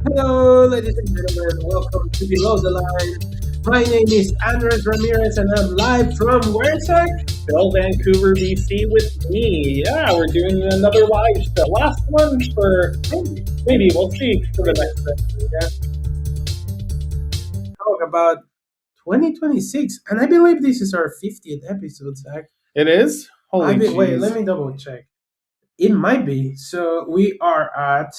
Hello, ladies and gentlemen. Welcome to Below the Line. My name is Andres Ramirez, and I'm live from where, sir? Bill, Vancouver, BC with me. Yeah, we're doing another live show. Last one for maybe we'll see for the next episode. Yeah. Talk about 2026, and I believe this is our 50th episode, Zach. It is? Holy Wait, let jeez. me double check. It might be. So we are at.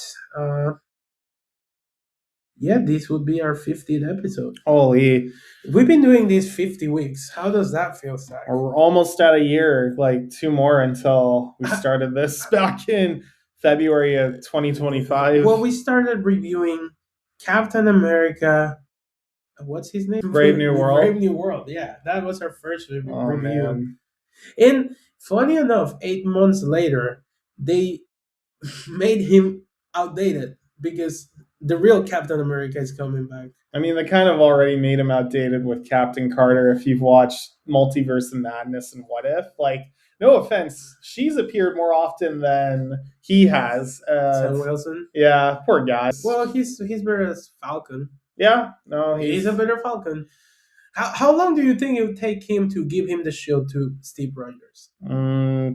Yeah, this would be our 50th episode. Holy. We've been doing this 50 weeks. How does that feel, Zach? We're almost at a year, like 2 more until we started this back in February of 2025. Well, we started reviewing Captain America. What's his name? Brave New World. Brave New World. Yeah, that was our first review. Man. And funny enough, 8 months later, they made him outdated because the real Captain America is coming back. I mean, they kind of already made him outdated with Captain Carter. If you've watched Multiverse of Madness and What If, like, no offense, she's appeared more often than he has. Sam Wilson. Yeah, poor guy. Well, he's better as Falcon. Yeah, no, He's a better Falcon. How long do you think it would take him to give him the shield to Steve Rogers?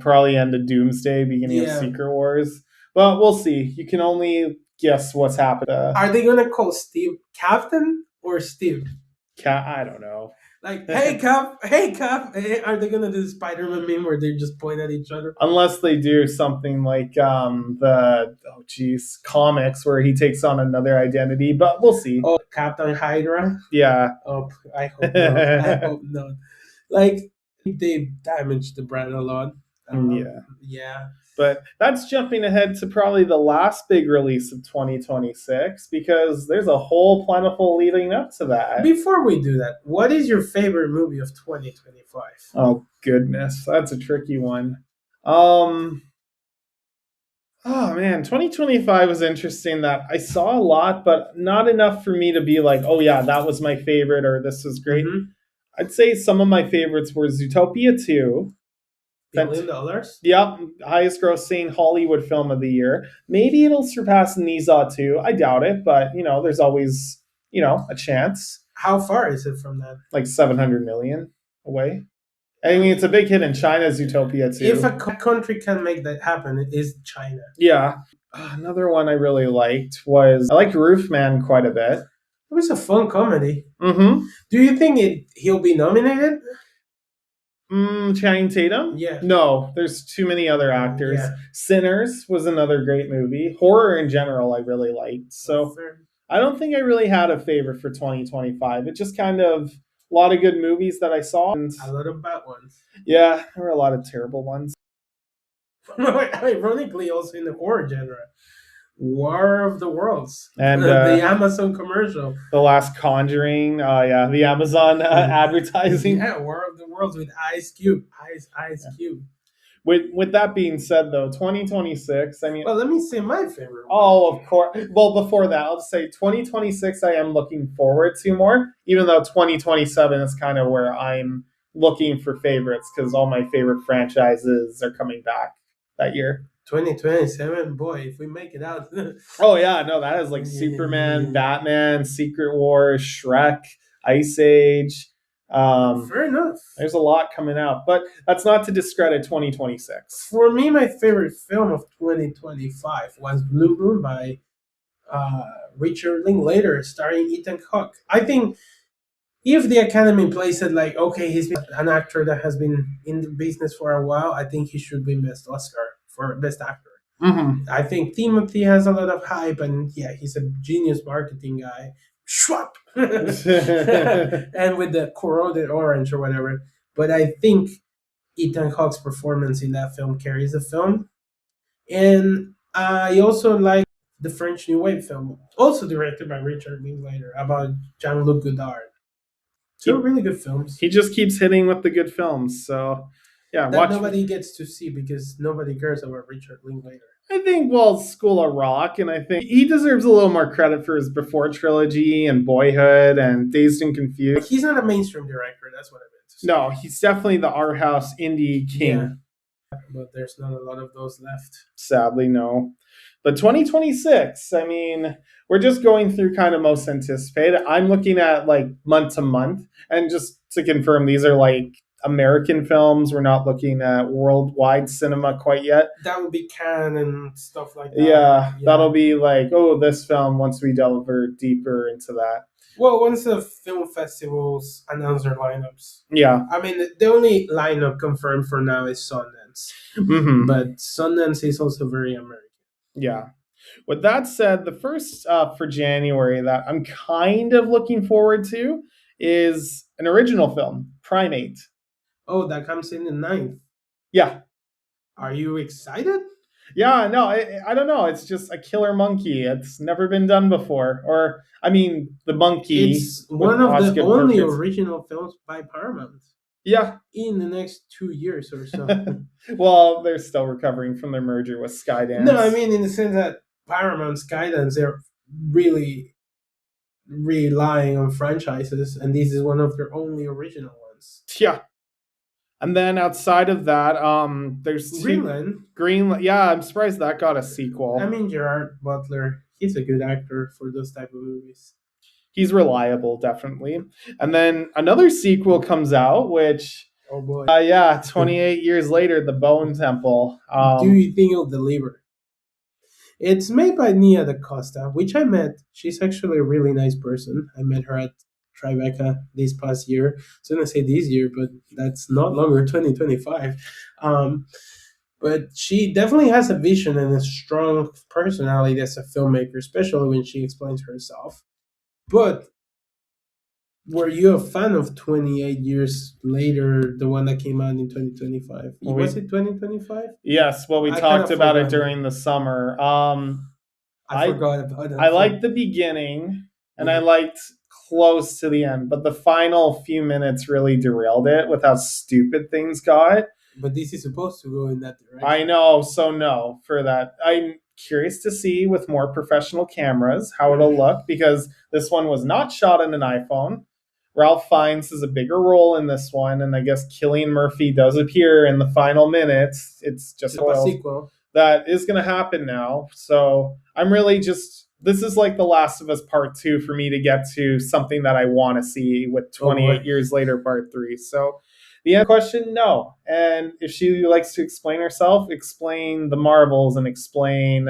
Probably end of Doomsday, beginning of Secret Wars. But we'll see. You can only guess what's happened. Are they gonna call Steve Captain or Steve? I don't know. Like, hey Cap, hey Cap. Are they gonna do the Spider-Man meme where they just point at each other? Unless they do something like comics where he takes on another identity, but we'll see. Oh, Captain Hydra. Yeah. Oh, I hope not. I hope not. Like, they damaged the brand a lot. Yeah. But that's jumping ahead to probably the last big release of 2026 because there's a whole plentiful leading up to that. Before we do that, what is your favorite movie of 2025? Oh goodness, that's a tricky one. Oh man, 2025 was interesting that I saw a lot, but not enough for me to be like, oh yeah, that was my favorite or this was great. Mm-hmm. I'd say some of my favorites were Zootopia 2. $1 billion? Yep, highest grossing Hollywood film of the year. Maybe it'll surpass Niza 2. I doubt it, but there's always, a chance. How far is it from that? Like 700 million away. I mean, it's a big hit in China, Zootopia 2. If a country can make that happen, it is China. Yeah. Another one I really liked was, I liked Roofman quite a bit. It was a fun comedy. Mm-hmm. Do you think he'll be nominated? Channing Tatum? Yeah. No, there's too many other actors. Yeah. Sinners was another great movie. Horror in general I really liked. So I don't think I really had a favorite for 2025. It just kind of a lot of good movies that I saw. And a lot of bad ones. Yeah, there were a lot of terrible ones. Ironically, also in the horror genre. War of the Worlds and the Amazon commercial, The Last Conjuring. The Amazon advertising. Yeah, War of the Worlds with Ice Cube. Ice Cube. With that being said, though, 2026. I mean, well, let me say my favorite one. Oh, of course. Well, before that, I'll just say 2026. I am looking forward to more, even though 2027 is kind of where I'm looking for favorites because all my favorite franchises are coming back that year. 2027, boy, if we make it out. Oh yeah, no, that is like Superman, Batman, Secret Wars, Shrek, Ice Age. Fair enough. There's a lot coming out, but that's not to discredit 2026. For me, my favorite film of 2025 was Blue Moon by Richard Linklater, starring Ethan Hawke. I think if the Academy plays it like, okay, he's an actor that has been in the business for a while, I think he should win Best Oscar for Best Actor. Mm-hmm. I think Timothy has a lot of hype, and yeah, he's a genius marketing guy. Schwab! And with the corroded orange or whatever. But I think Ethan Hawke's performance in that film carries the film. And I also like the French New Wave film, also directed by Richard Linklater, about Jean-Luc Godard. Two really good films. He just keeps hitting with the good films. So, yeah, that nobody gets to see because nobody cares about Richard Linklater. I think, School of Rock, and I think he deserves a little more credit for his Before trilogy and Boyhood and Dazed and Confused. He's not a mainstream director, that's what I meant to say. No, he's definitely the art house indie king. Yeah. But there's not a lot of those left. Sadly, no. But 2026, I mean, we're just going through kind of most anticipated. I'm looking at like month to month. And just to confirm, these are like American films. We're not looking at worldwide cinema quite yet. That would be Cannes and stuff like that. Yeah, that'll be like, oh, this film once we delve deeper into that. Well, once the film festivals announce their lineups. Yeah. I mean, the only lineup confirmed for now is Sundance. Mm-hmm. But Sundance is also very American. Yeah. With that said, the first for January that I'm kind of looking forward to is an original film, Primate. Oh, that comes in the 9th. Yeah. Are you excited? Yeah, no, I don't know. It's just a killer monkey. It's never been done before. Or, I mean, the monkey. It's one of Oscar the only Perkins. original films by Paramount. Yeah. In the next 2 years or so. Well, they're still recovering from their merger with Skydance. No, I mean in the sense that Paramount, Skydance, they're really relying on franchises, and this is one of their only original ones. Yeah. And then outside of that, there's Greenland. Yeah, I'm surprised that got a sequel. I mean, Gerard Butler, he's a good actor for those type of movies. He's reliable, definitely. And then another sequel comes out, which, oh boy, 28 years later, The Bone Temple. Do you think it'll deliver? It's made by Nia DaCosta, which I met. She's actually a really nice person. I met her at Tribeca this past year. I was going to say this year, but that's not longer, 2025. But she definitely has a vision and a strong personality as a filmmaker, especially when she explains herself. But were you a fan of 28 Years Later, the one that came out in 2025? Was it 2025? Yes, well, we talked about it during the summer. I forgot about it. I liked the beginning, and I liked close to the end, but the final few minutes really derailed it with how stupid things got. But this is supposed to go in that direction. I know, so no, for that. I'm curious to see with more professional cameras how it'll look, because this one was not shot on an iPhone. Ralph Fiennes has a bigger role in this one, and I guess Cillian Murphy does appear in the final minutes. It's just a sequel. That is going to happen now. So I'm really this is like The Last of Us Part 2 for me to get to something that I want to see with 28 Years Later Part 3. So the end question, no. And if she likes to explain herself, explain the Marvels and explain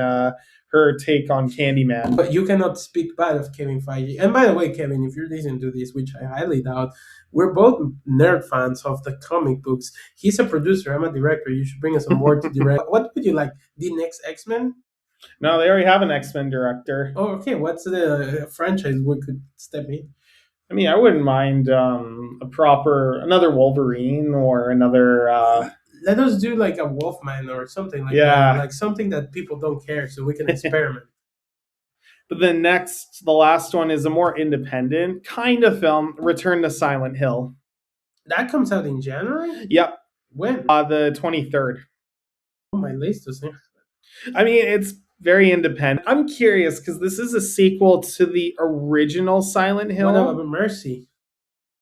her take on Candyman. But you cannot speak bad of Kevin Feige. And by the way, Kevin, if you're listening to this, which I highly doubt, we're both nerd fans of the comic books. He's a producer. I'm a director. You should bring us on board to direct. What would you like? The next X-Men? No, they already have an X-Men director. Oh, okay. What's the franchise we could step in? I mean, I wouldn't mind another Wolverine or another... Let us do like a Wolfman or something like that. Like something that people don't care, so we can experiment. But then next, the last one is a more independent kind of film, Return to Silent Hill. That comes out in January? Yep. When? The 23rd. Oh, my list is there. I mean, it's very independent. I'm curious, because this is a sequel to the original Silent Hill. What about Mercy?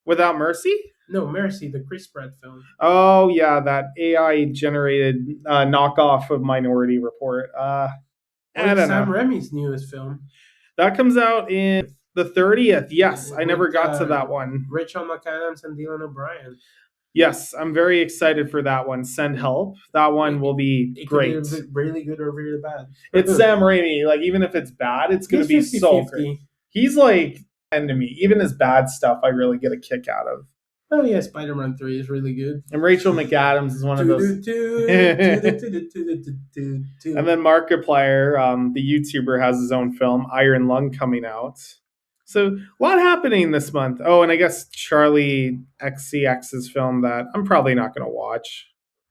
Without Mercy? No, Mercy, the Chris Pratt film. Oh, yeah, that AI-generated knockoff of Minority Report. I don't know. Sam Raimi's newest film. That comes out in the 30th. Yes, I never got to that one. Rachel McAdams and Dylan O'Brien. Yes, I'm very excited for that one. Send Help. That one will be great. Could be really good or really bad. It's Sam Raimi. Like, even if it's bad, it's going to be 50-50. So great. He's like enemy. Even his bad stuff, I really get a kick out of. Oh yeah, Spider-Man 3 is really good. And Rachel McAdams is one of those. And then Markiplier, the YouTuber, has his own film, Iron Lung, coming out. So a lot happening this month. Oh, and I guess Charlie XCX's film that I'm probably not going to watch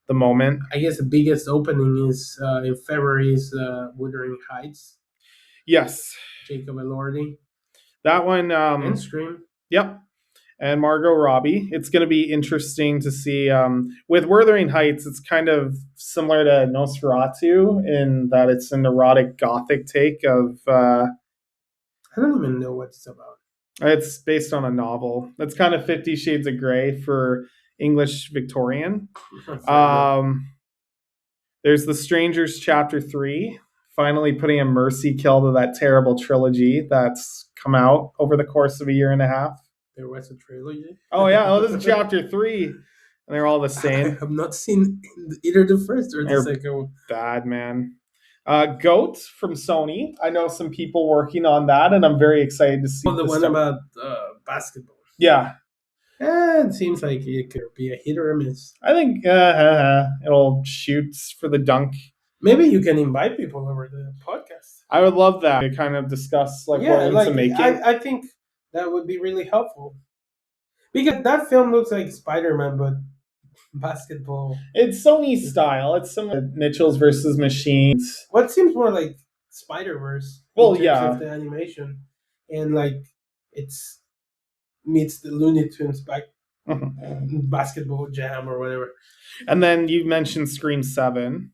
the moment. I guess the biggest opening is in February is Wuthering Heights. Yes. Jacob Elordi. That one. And Scream. Yep. And Margot Robbie. It's going to be interesting to see. With Wuthering Heights, it's kind of similar to Nosferatu in that it's an erotic gothic take of... I don't even know what it's about. It's based on a novel. That's kind of 50 Shades of Grey for English Victorian. There's The Strangers Chapter 3 finally putting a mercy kill to that terrible trilogy that's come out over the course of a year and a half. There was a trilogy. Oh yeah, this is chapter 3, and they're all the same. I have not seen either the first or the They're second one. bad, man. Goat from Sony. I know some people working on that, and I'm very excited to see Oh, the one stuff. about basketball. Yeah, It seems like it could be a hit or a miss. I think it'll shoot for the dunk. Maybe you can invite people over the podcast. I would love that to kind of discuss what into making. I think that would be really helpful. Because that film looks like Spider-Man, but basketball. It's Sony style. It's some Mitchell's versus Machines. What seems more like Spider-Verse. Well, in terms yeah. of the animation. And like it's meets the Looney Tunes basketball jam or whatever. And then you mentioned Scream 7.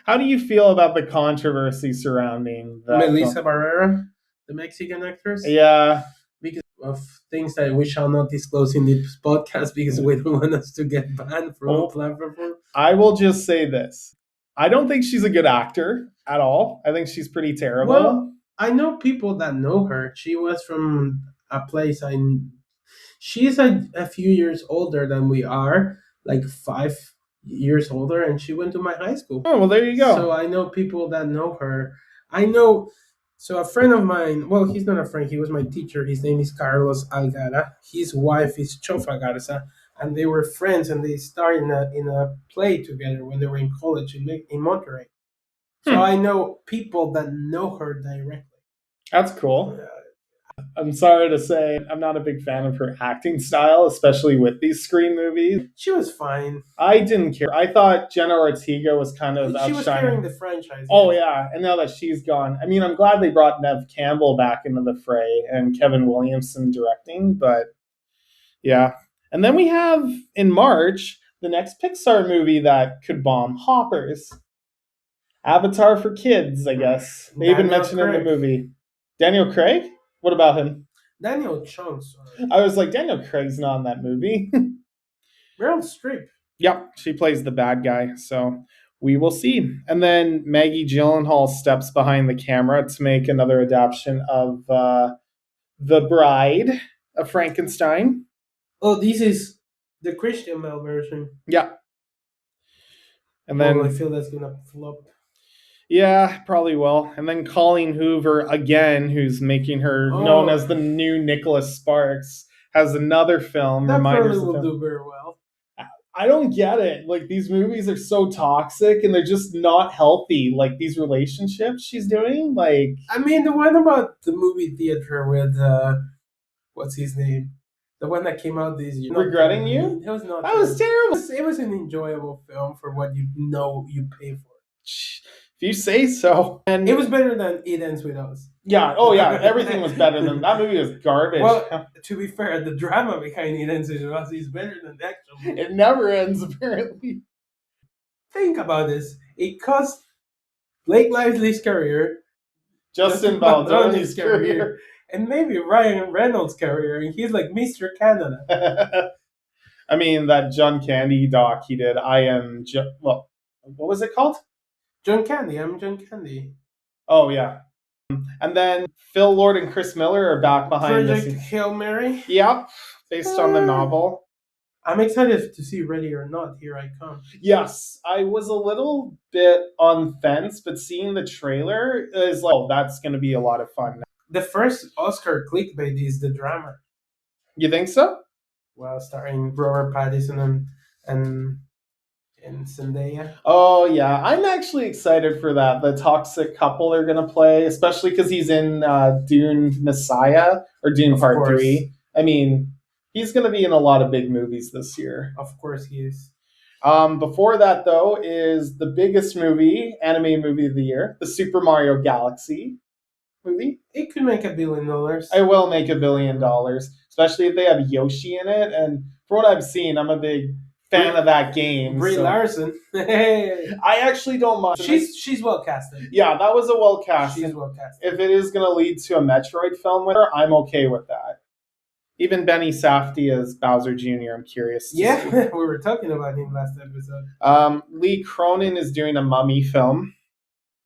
How do you feel about the controversy surrounding that Melissa film? Barrera, the Mexican actress? Yeah. Because of things that we shall not disclose in this podcast because we don't want us to get banned from all platforms. I will just say this. I don't think she's a good actor at all. I think she's pretty terrible. Well, I know people that know her. She was from a place she's a few years older than we are, like 5 years older, and she went to my high school. Oh, well, there you go. So I know people that know her. So a friend of mine, well, he's not a friend, he was my teacher. His name is Carlos Algara. His wife is Chofa Garza, and they were friends, and they starred in a play together when they were in college in Monterrey. So I know people that know her directly. That's cool. I'm sorry to say, I'm not a big fan of her acting style, especially with these Scream movies. She was fine. I didn't care. I thought Jenna Ortega was kind of She was carrying the franchise. Oh, yeah. And now that she's gone, I mean, I'm glad they brought Nev Campbell back into the fray and Kevin Williamson directing, but yeah. And then we have, in March, the next Pixar movie that could bomb, Hoppers. Avatar for kids, I guess. They even mentioned it in the movie. Daniel Craig? What about him? Daniel Chung, sorry. I was like, Daniel Craig's not in that movie. Meryl Streep. Yep, she plays the bad guy, so we will see. And then Maggie Gyllenhaal steps behind the camera to make another adaptation of The Bride of Frankenstein. Oh, this is the Christian Bale version. Yeah. And then I feel that's gonna flop. Yeah, probably will. And then Colleen Hoover, again, who's making her known as the new Nicholas Sparks, has another film. That probably will do very well. I don't get it. Like, these movies are so toxic and they're just not healthy. Like, these relationships she's doing, like... I mean, the one about the movie theater with, what's his name? The one that came out this year. Regretting You? It was not. That was terrible. It was an enjoyable film for what you pay for. If you say so. And it was better than It Ends With Us. Yeah. Oh, yeah. Everything was better than that movie. Was garbage. Well, to be fair, the drama behind It Ends With Us is better than the actual movie. It never ends, apparently. Think about this. It cost Blake Lively's career, Justin Baldoni's career, and maybe Ryan Reynolds' career, and he's like Mr. Canada. I mean, that John Candy doc he did, what was it called? John Candy. I'm John Candy. Oh, yeah. And then Phil Lord and Chris Miller are back behind Project Hail Mary? Yep, based on the novel. I'm excited to see Ready or Not. Here I come. Yes, I was a little bit on fence, but seeing the trailer is like, oh, that's going to be a lot of fun. The first Oscar clickbait is the drama. You think so? Well, starring Robert Pattinson and Zendaya. Oh, yeah. I'm actually excited for that. The toxic couple they're going to play, especially because he's in Dune Messiah or Dune Part 3. I mean, he's going to be in a lot of big movies this year. Of course he is. Before that, though, is the biggest animated movie of the year, the Super Mario Galaxy movie. It could make $1 billion. It will make $1 billion, especially if they have Yoshi in it. And from what I've seen, I'm a big fan of that game. Brie Larson. I actually don't mind. She's well casted. Yeah, that was a well cast. She's well casted. If it is going to lead to a Metroid film with her, I'm okay with that. Even Benny Safdie as Bowser Jr., I'm curious to see. We were talking about him last episode. Lee Cronin is doing a Mummy film.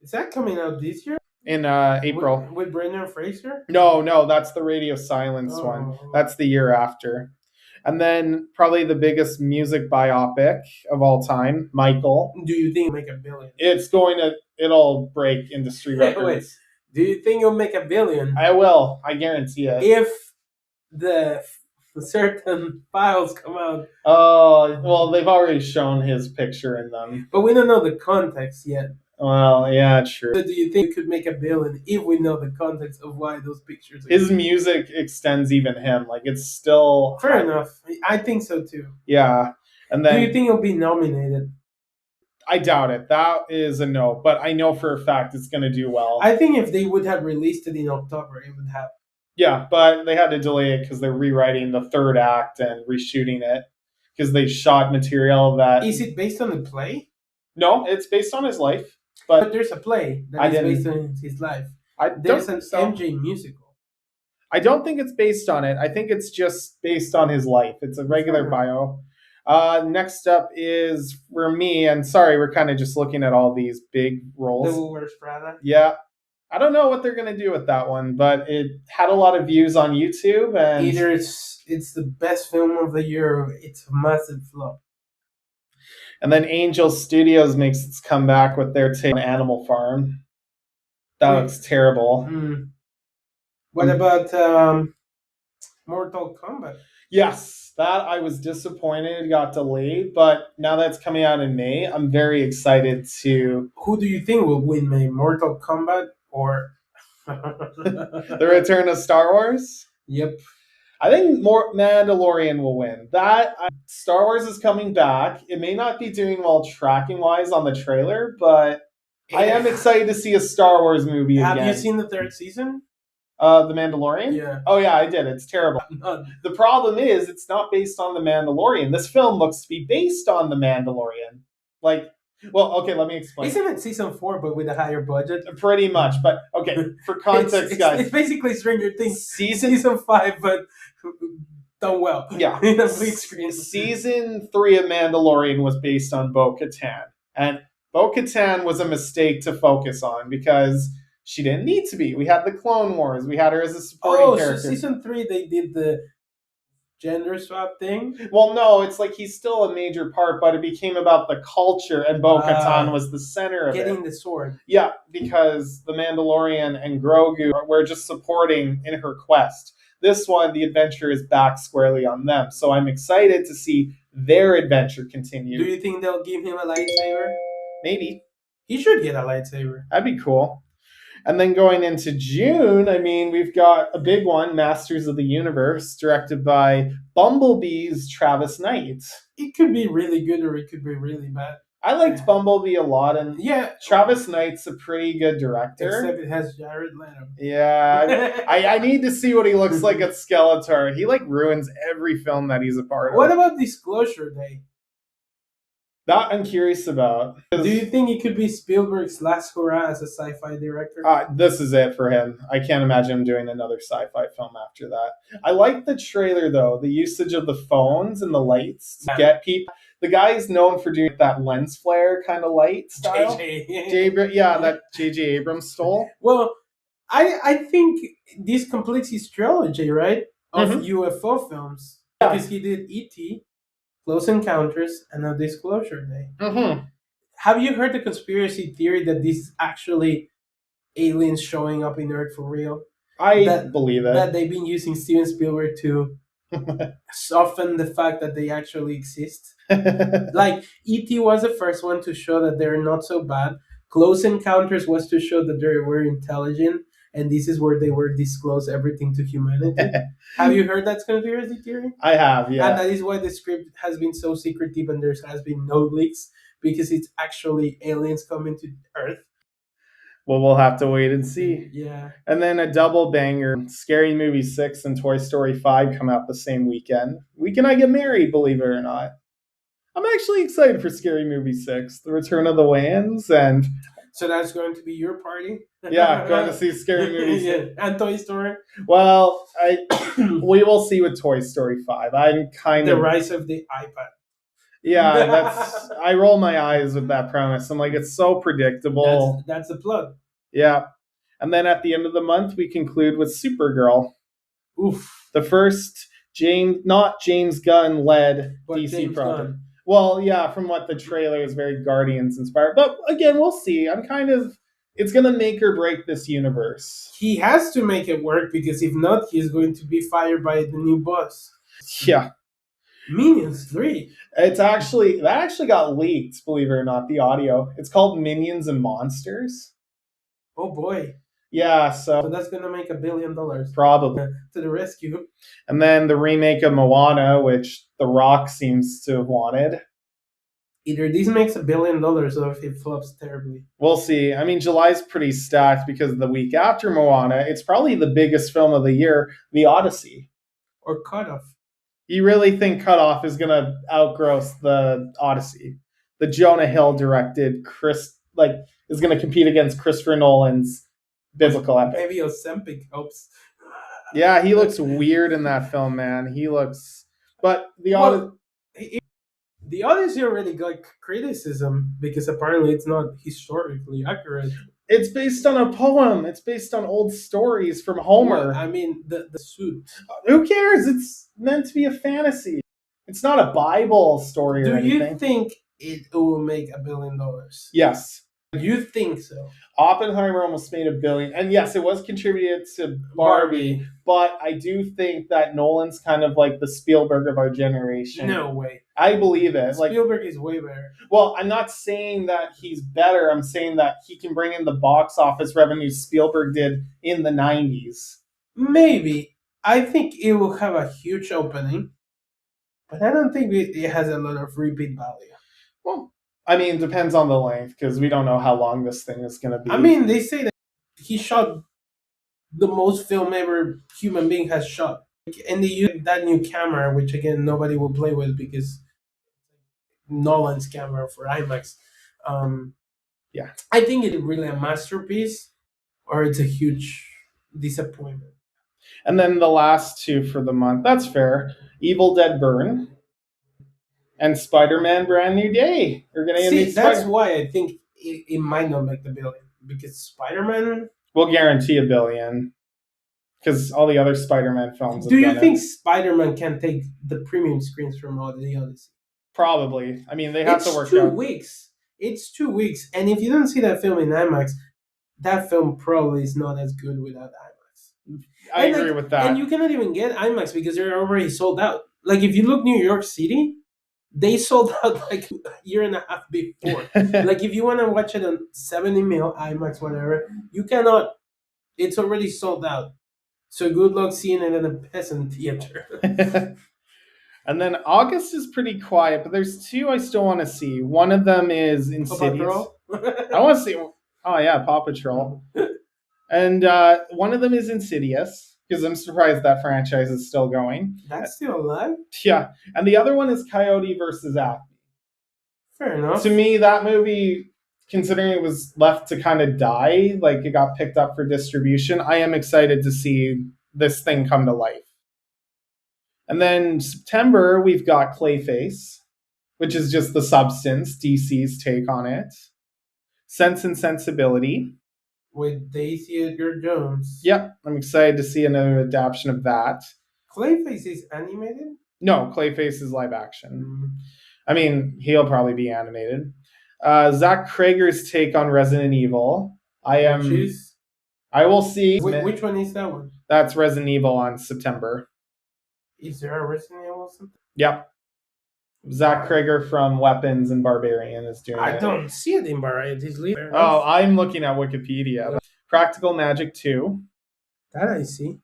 Is that coming out this year? In April. With Brendan Fraser? No, that's the Radio Silence one. That's the year after. And then probably the biggest music biopic of all time, Michael. Do you think it'll make $1 billion? It'll break industry records. Wait. Do you think it'll make $1 billion? I will. I guarantee it. If the certain files come out. Oh, well, they've already shown his picture in them. But we don't know the context yet. Well, yeah, true. So do you think it could make $1 billion if we know the context of why those pictures are His music extends even him. Like, it's still... Fair enough. I think so, too. Yeah. And then... Do you think it'll be nominated? I doubt it. That is a no. But I know for a fact it's going to do well. I think if they would have released it in October, it would have. Yeah, but they had to delay it because they're rewriting the third act and reshooting it because they shot material that... Is it based on the play? No, it's based on his life. But there's a play that is based on his life. There's an MJ musical. I don't think it's based on it. I think it's just based on his life. It's a regular bio. Next up is for me, and sorry, we're kind of just looking at all these big roles. Devil Wears Prada? Yeah. I don't know what they're going to do with that one, but it had a lot of views on YouTube. And either it's the best film of the year or it's a massive flop. And then Angel Studios makes its comeback with their take on Animal Farm. That looks terrible. What about Mortal Kombat? Yes, that I was disappointed, got delayed, but now that's coming out in May, I'm very excited to... Who do you think will win May? Mortal Kombat or... The Return of Star Wars? Yep. I think Mandalorian will win. Star Wars is coming back. It may not be doing well tracking-wise on the trailer, but I am excited to see a Star Wars movie again. Have you seen the third season? The Mandalorian? Yeah. Oh, yeah, I did. It's terrible. The problem is it's not based on The Mandalorian. This film looks to be based on The Mandalorian. Well, okay, let me explain. Isn't it season 4, but with a higher budget? Pretty much, but okay, for context, guys. It's basically Stranger Things season 5, but done well. Yeah. In a big screen. Season 3 of Mandalorian was based on Bo-Katan. And Bo-Katan was a mistake to focus on because she didn't need to be. We had the Clone Wars. We had her as a supporting character. So season 3, they did the gender swap thing? Well, no, it's like he's still a major part, but it became about the culture, and Bo-Katan was the center of it. Getting the sword. Yeah, because the Mandalorian and Grogu were just supporting in her quest. This one, the adventure is back squarely on them. So I'm excited to see their adventure continue. Do you think they'll give him a lightsaber? Maybe. He should get a lightsaber. That'd be cool. And then going into June, I mean, we've got a big one, Masters of the Universe, directed by Bumblebee's Travis Knight. It could be really good or it could be really bad. I liked Bumblebee a lot, and Travis Knight's a pretty good director. Except it has Jared Leto. Yeah, I need to see what he looks like at Skeletor. He ruins every film that he's a part of. What about Disclosure Day? That I'm curious about. Do you think it could be Spielberg's last hurrah as a sci-fi director? This is it for him. I can't imagine him doing another sci-fi film after that. I like the trailer, though. The usage of the phones and the lights to get people. The guy is known for doing that lens flare kind of light style. That J.J. Abrams stole. Well, I think this completes his trilogy, right? Of UFO films. Yeah. Because he did E.T., Close Encounters, and now Disclosure Day. Have you heard the conspiracy theory that this is actually aliens showing up in Earth for real? I believe it. That they've been using Steven Spielberg to soften the fact that they actually exist. E.T. was the first one to show that they're not so bad. Close Encounters was to show that they were intelligent, and this is where they were disclose everything to humanity. Have you heard that conspiracy theory? I have, yeah. And that is why the script has been so secretive and there has been no leaks, because it's actually aliens coming to Earth. Well, we'll have to wait and see. Yeah. And then a double banger, Scary Movie 6 and Toy Story 5 come out the same weekend. Weekend I Get Married, believe it or not. I'm actually excited for Scary Movie 6, The Return of the Wayans, and... So that's going to be your party? Yeah, going to see Scary Movie 6. And Toy Story? Well, we will see with Toy Story 5. I'm kind of... The rise of the iPad. Yeah, I roll my eyes with that premise. I'm like, it's so predictable. That's the plot. Yeah. And then at the end of the month, we conclude with Supergirl, Oof. the first not James Gunn led But DC James project. Gunn. Well, yeah, from what the trailer is very Guardians inspired. But again, we'll see. It's going to make or break this universe. He has to make it work because if not, he's going to be fired by the new boss. Yeah. Minions 3. That actually got leaked, believe it or not, the audio. It's called Minions and Monsters. Oh boy. Yeah, so that's gonna make $1 billion. Probably. To the rescue. And then the remake of Moana, which The Rock seems to have wanted. Either this makes $1 billion or if it flops terribly. We'll see. I mean, July's pretty stacked because the week after Moana, it's probably the biggest film of the year, The Odyssey. Or Cut Off. You really think Cut Off is going to outgross The Odyssey? The Jonah Hill directed is going to compete against Christopher Nolan's biblical epic. Maybe Ozempic helps. Yeah, he looks weird in that film, man. He looks... But The Odyssey already got criticism because apparently it's not historically accurate. It's based on a poem. It's based on old stories from Homer. Well, I mean, the suit. Who cares? It's meant to be a fantasy. It's not a Bible story or anything. Do you think it will make $1 billion? Yes. You think so? Oppenheimer almost made $1 billion. And yes, it was contributed to Barbie. But I do think that Nolan's kind of like the Spielberg of our generation. No way. I believe it. Spielberg is way better. Well, I'm not saying that he's better. I'm saying that he can bring in the box office revenue Spielberg did in the 90s. Maybe. I think it will have a huge opening. But I don't think it has a lot of repeat value. Well, I mean, it depends on the length because we don't know how long this thing is going to be. I mean, they say that he shot the most film ever human being has shot. And they use that new camera, which again, nobody will play with because Nolan's camera for IMAX. Yeah. I think it's really a masterpiece or it's a huge disappointment. And then the last two for the month, that's fair. Evil Dead Burn and Spider-Man Brand New Day. That's why I think it might not make the $1 billion. Because Spider-Man... We'll guarantee $1 billion. Because all the other Spider-Man films Do you think Spider-Man can take the premium screens from all the Odyssey? Probably. I mean, they have to work out. It's 2 weeks. It's 2 weeks. And if you don't see that film in IMAX, that film probably is not as good without IMAX. I agree with that. And you cannot even get IMAX because they're already sold out. Like, if you look New York City, they sold out like a year and a half before. Like, if you want to watch it on 70mm, IMAX, whatever, you cannot. It's already sold out. So good luck seeing it in a peasant theater. And then August is pretty quiet, but there's two I still want to see. One of them is Insidious. I want to see... Oh, yeah, Paw Patrol. And one of them is Insidious, because I'm surprised that franchise is still going. That's still alive? Yeah. And the other one is Coyote versus Acme. Fair enough. To me, that movie, considering it was left to kind of die, like it got picked up for distribution, I am excited to see this thing come to life. And then September, we've got Clayface, which is just The Substance, DC's take on it. Sense and Sensibility. With Daisy Edgar Jones. Yep, I'm excited to see another adaptation of that. Clayface is animated? No, Clayface is live action. I mean, he'll probably be animated. Zach Krager's take on Resident Evil. I will see. Which one is that one? That's Resident Evil on September. Is there a Resident Evil something? Yep. Zach Krager from Weapons and Barbarian is doing it. I don't see it in Variety's list. Oh, I'm looking at Wikipedia. Practical Magic 2. That I see.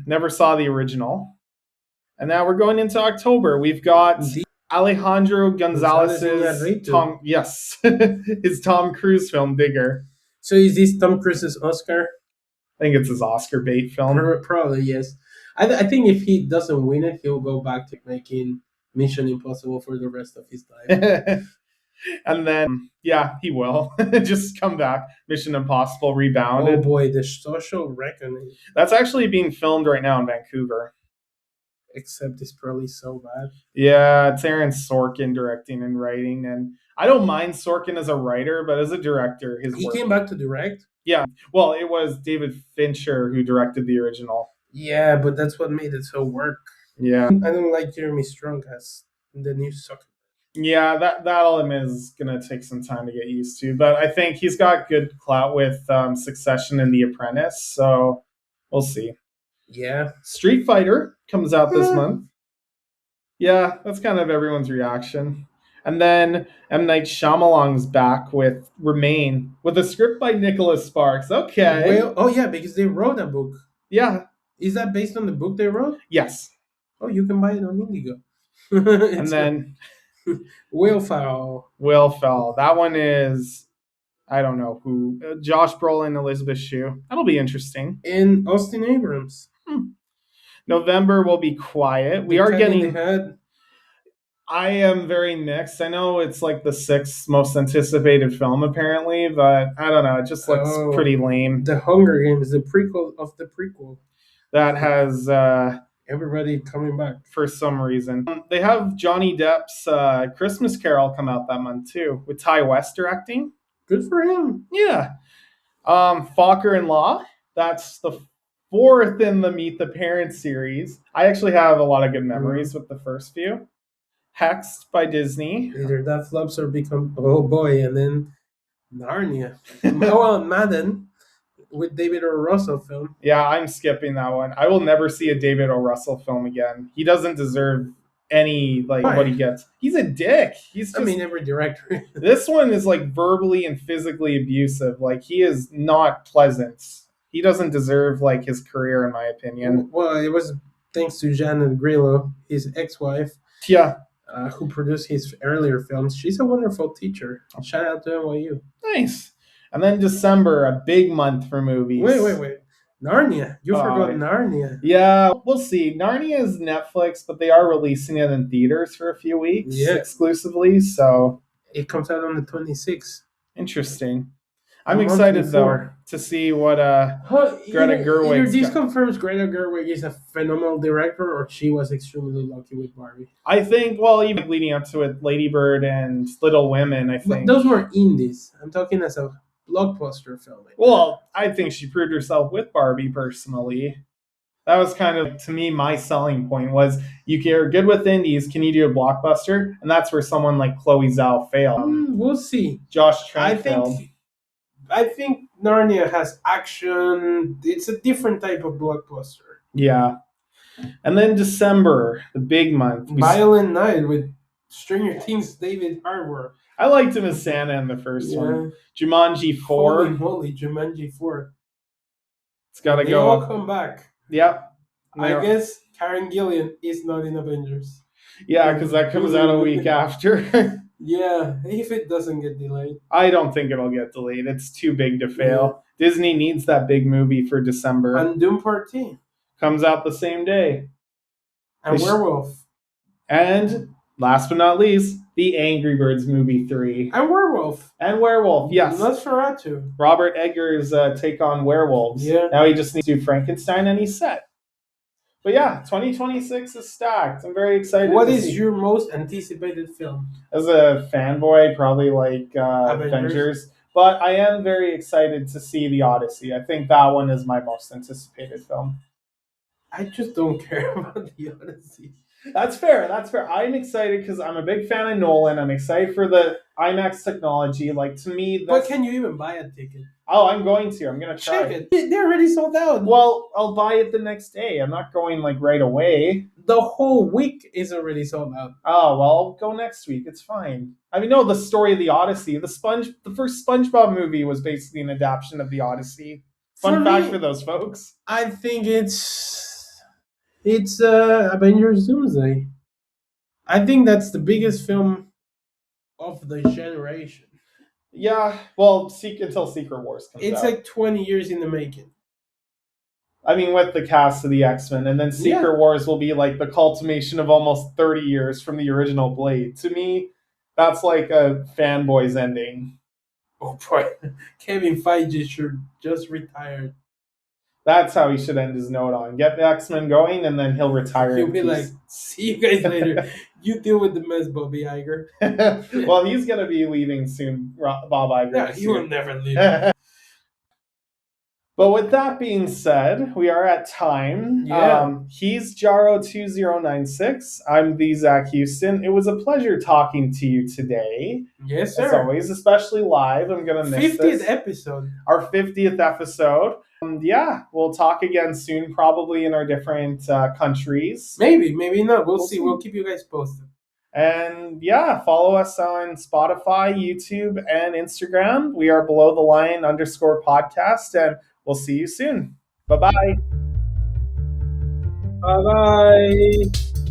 Never saw the original. And now we're going into October. We've got Alejandro Gonzalez's Tom. Yes, his Tom Cruise film Digger. So is this Tom Cruise's Oscar? I think it's his Oscar bait film. Probably yes. I think if he doesn't win it, he'll go back to making Mission Impossible for the rest of his life. And then, yeah, he will just come back. Mission Impossible Rebounded. Oh boy, The Social Reckoning. That's actually being filmed right now in Vancouver. except it's probably so bad. Yeah, it's Aaron Sorkin directing and writing, and I don't mind Sorkin as a writer, but as a director, his He work. came back to direct. Yeah, well, it was David Fincher who directed the original. Yeah, but that's what made it so work. Yeah, I don't like Jeremy Strong as the new Zuckerberg. yeah, that I'll admit is gonna take some time to get used to, but I think he's got good clout with Succession and The Apprentice, so we'll see. Yeah. Street Fighter comes out this month. Yeah, that's kind of everyone's reaction. And then M. Night Shyamalan's back with Remain, with a script by Nicholas Sparks. Okay. Well, oh yeah, because they wrote a book. Yeah. Is that based on the book they wrote? Yes. Oh, you can buy it on Indigo. And then Whalefowl. Whalefowl. That one is, I don't know who. Josh Brolin, Elizabeth Shue. That'll be interesting. And Austin Abrams. November will be quiet. We The are Cat in getting. the Hat. I am very mixed. I know it's like the sixth most anticipated film, apparently, but I don't know. It just looks pretty lame. The Hunger Games, the prequel of the prequel. That has everybody coming back for some reason. They have Johnny Depp's Christmas Carol come out that month too, with Ty West directing. Good for him. Yeah. Fokker and Law. That's the fourth in the Meet the Parents series. I actually have a lot of good memories with the first few. Hexed by Disney. Either that flops or become oh boy, and then Narnia. Oh, Madden with David O. Russell film. Yeah, I'm skipping that one. I will never see a David O. Russell film again. He doesn't deserve any what he gets. He's a dick. He's just, every director. This one is like verbally and physically abusive. Like he is not pleasant. He doesn't deserve like his career, in my opinion. Well, it was thanks to Janet Grillo, his ex-wife. Yeah. Who produced his earlier films. She's a wonderful teacher. Shout out to NYU. Nice. And then December, a big month for movies. Wait. Narnia. You forgot Narnia. Yeah, we'll see. Narnia is Netflix, but they are releasing it in theaters for a few weeks exclusively. So it comes out on the 26th. Interesting. I'm excited though to see what Greta Gerwig. Either this confirms Greta Gerwig is a phenomenal director, or she was extremely lucky with Barbie. I think. Well, even leading up to it, Lady Bird and Little Women. I think those were indies. I'm talking as a blockbuster film. Well, I think she proved herself with Barbie personally. That was kind of, to me, my selling point was you're good with indies. Can you do a blockbuster? And that's where someone like Chloe Zhao failed. We'll see. Josh Trank failed. I think Narnia has action. It's a different type of blockbuster. Yeah. And then December, the big month. Violent Night with Stranger Things' David Harbour. I liked him as Santa in the first one. Jumanji 4. Holy, Jumanji 4. It's got to go. They all come back. Yep. I guess Karen Gillan is not in Avengers. Yeah, because that comes out a week after. Yeah, if it doesn't get delayed. I don't think it'll get delayed. It's too big to fail. Yeah. Disney needs that big movie for December. And Doom Part 2 comes out the same day. And Werewolf. And last but not least, the Angry Birds movie 3. And Werewolf. Yes. Nosferatu. Robert Eggers' take on werewolves. Yeah. Now he just needs to do Frankenstein and he's set. But yeah, 2026 is stacked. I'm very excited. What is your most anticipated film? As a fanboy, probably like Avengers. But I am very excited to see The Odyssey. I think that one is my most anticipated film. I just don't care about The Odyssey. That's fair. I'm excited because I'm a big fan of Nolan. I'm excited for the IMAX technology. Like, to me, but can you even buy a ticket? Oh, I'm going to. I'm going to try. Check it. They're already sold out. Well, I'll buy it the next day. I'm not going, like, right away. The whole week is already sold out. Oh, well, I'll go next week. It's fine. I mean, no, the story of The Odyssey. The first SpongeBob movie was basically an adaptation of The Odyssey. Fun fact for those folks. I think it's Avengers Doomsday. I think that's the biggest film of the generation. Yeah, well, until Secret Wars comes out. It's like 20 years in the making. I mean, with the cast of the X-Men, and then Secret Wars will be like the culmination of almost 30 years from the original Blade. To me, that's like a fanboy's ending. Oh boy, Kevin Feige just retired. That's how he should end his note on. Get the X-Men going, and then he'll retire. He'll in be peace. like, "See you guys later. You deal with the mess, Bobby Iger." Well, he's gonna be leaving soon, Bob Iger. Yeah, he will never leave. But with that being said, we are at time. Yeah. He's Jaro2096. I'm the Zach Houston. It was a pleasure talking to you today. Yes, As sir. always, especially live. I'm going to miss 50th this. episode. Our 50th episode. Yeah, we'll talk again soon, probably in our different countries. Maybe not. We'll see. We'll keep you guys posted. And yeah, follow us on Spotify, YouTube, and Instagram. We are Below the Line _podcast, and we'll see you soon. Bye-bye. Bye-bye.